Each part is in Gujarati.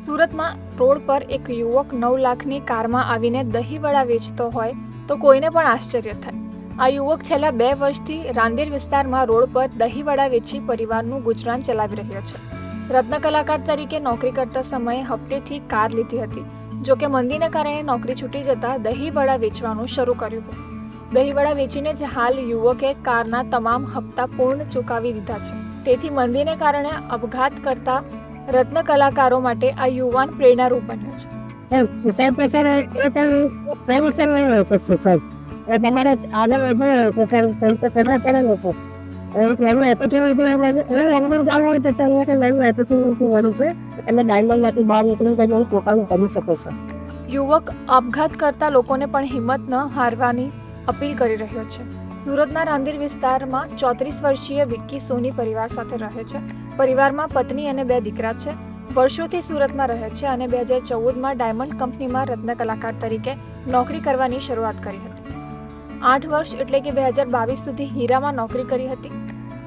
સુરતમાં રોડ પર એક યુવક 9 લાખની કારમાં આવીને દહીંવડા વેચતો હોય તો કોઈને પણ આશ્ચર્ય થાય. આ યુવક છેલ્લા 2 વર્ષથી રાંદેર વિસ્તારમાં રોડ પર દહીંવડા વેચી પરિવારનું ગુજરાન ચલાવી રહ્યો છે. રત્ન કલાકાર તરીકે નોકરી કરતા સમયે હપ્તેથી કાર લીધી હતી. જોકે મંદીને કારણે નોકરી છૂટી જતા દહીંવડા વેચવાનું શરૂ કર્યું હતું. દહીંવડા વેચીને જ હાલ યુવકે કારના તમામ હપ્તા પૂર્ણ ચૂકવી દીધા છે. તેથી મંદીને કારણે અપઘાત કરતા રત્ન કલાકારો માટે આ યુવાન પ્રેરણારૂપ બન્યો છે. યુવક આપઘાત કરતા લોકોને પણ હિંમત ન હારવાની અપીલ કરી રહ્યો છે. સુરતના રાંદેર વિસ્તારમાં 34 વર્ષીય વિક્કી સોની પરિવાર સાથે રહે છે. પરિવારમાં પત્ની અને 2 દીકરા છે. વર્ષોથી સુરતમાં રહે છે અને 2014માં ડાયમંડ કંપનીમાં રત્ન કલાકાર તરીકે નોકરી કરવાની શરૂઆત કરી હતી. 8 વર્ષ એટલે કે 2022 સુધી હીરામાં નોકરી કરી હતી.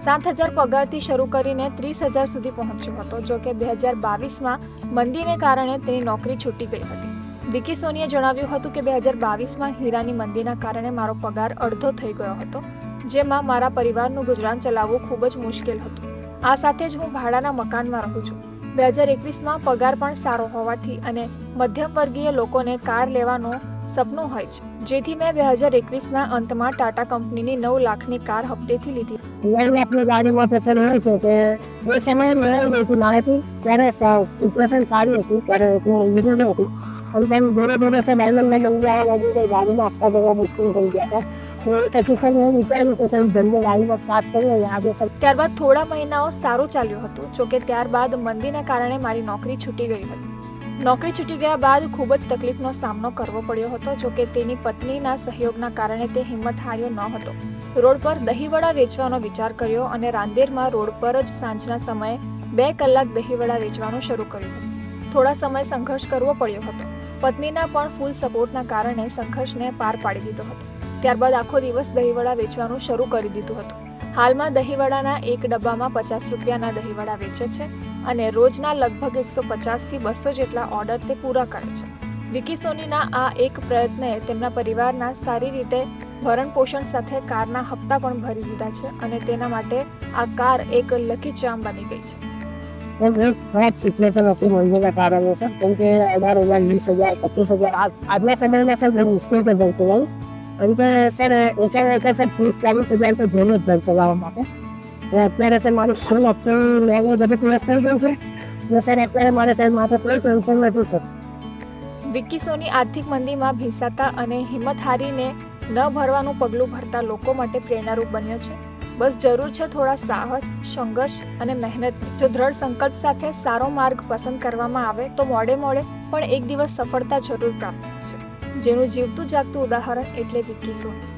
7,000 પગારથી શરૂ કરીને 30,000 સુધી પહોંચ્યો હતો. જોકે 2022માં મંદીને કારણે તેની નોકરી છૂટી ગઈ હતી. વિક્કી સોનીએ જણાવ્યું હતું કે 2022માં હીરાની મંદીના કારણે મારો પગાર અડધો થઈ ગયો હતો, જેમાં મારા પરિવારનું ગુજરાન ચલાવવું ખૂબ જ મુશ્કેલ હતું. આ સાથે જ હું ભાડાના મકાનમાં રહું છું. 2021માં પગાર પણ સારો હોવાથી અને મધ્યમ વર્ગીય લોકોને કાર લેવાનું સપનું હોય છે, જેથી મેં 2021ના અંતમાં ટાટા કંપનીની 9 લાખની કાર હપ્તેથી લીધી. ત્યારબાદ થોડા મહિનાઓ સારું ચાલ્યું હતું. જોકે ત્યારબાદ મંદીના કારણે મારી નોકરી છૂટી ગઈ હતી. નોકરી છૂટી ગયા બાદ ખૂબ જ તકલીફનો સામનો કરવો પડ્યો હતો. જોકે તેની પત્નીના સહયોગના કારણે તે હિંમત હાર્યો ન હતો. રોડ પર દહીંવડા વેચવાનો વિચાર કર્યો અને રાંદેરમાં રોડ પર જ સાંજના સમયે 2 કલાક દહીંવડા વેચવાનું શરૂ કર્યું હતું. થોડા સમય સંઘર્ષ કરવો પડ્યો હતો. પત્નીના પણ ફૂલ સપોર્ટના કારણે સંઘર્ષને પાર પાડી દીધો હતો. ત્યારબાદ આખો દિવસ દહીંવડા વેચવાનું શરૂ કરી દીધું હતું. હાલમાં દહીંવડાના એક ડબ્બામાં 50 રૂપિયાના દહીંવડા વેચે છે અને રોજના લગભગ 150થી 200 જેટલા ઓર્ડર તે પૂરા કરે છે. વિક્કી સોનીના આ એક પ્રયત્ને તેમના પરિવારના સારી રીતે ભરણ પોષણ સાથે કારના હપ્તા પણ ભરી દીધા છે અને તેના માટે આ કાર એક લકી ચાર્મ બની ગઈ છે. खराब सिचुएशन अपनी मंदिर का कारण है सर, क्योंकि 18,000, 20,000, 25,000 आज में समय में सर मुश्किल से बनते हैं. उनके सर ऊँचा सर 30,000 तो दोनों बन चलावा માટે અત્યારે સર મારું સ્કૂલ ઓપ્શન લેવો જબ ક્લાસ થઈ ગયો છે ને સર અત્યારે મારે સર માથે કોઈ ટેન્શન નથી સર. વિક્કી સોની આર્થિક મંદીમાં ભીંસાતા અને હિંમત હારીને ન ભરવાનું પગલું ભરતા લોકો માટે પ્રેરણારૂપ બન્યો છે. બસ જરૂર છે થોડા સાહસ, સંઘર્ષ અને મહેનત. જો દ્રઢ સંકલ્પ સાથે સારો માર્ગ પસંદ કરવામાં આવે તો મોડે પણ એક દિવસ સફળતા જરૂર પ્રાપ્ત છે. જેનું જીવતું જાગતું ઉદાહરણ એટલે વિક્કી સોની.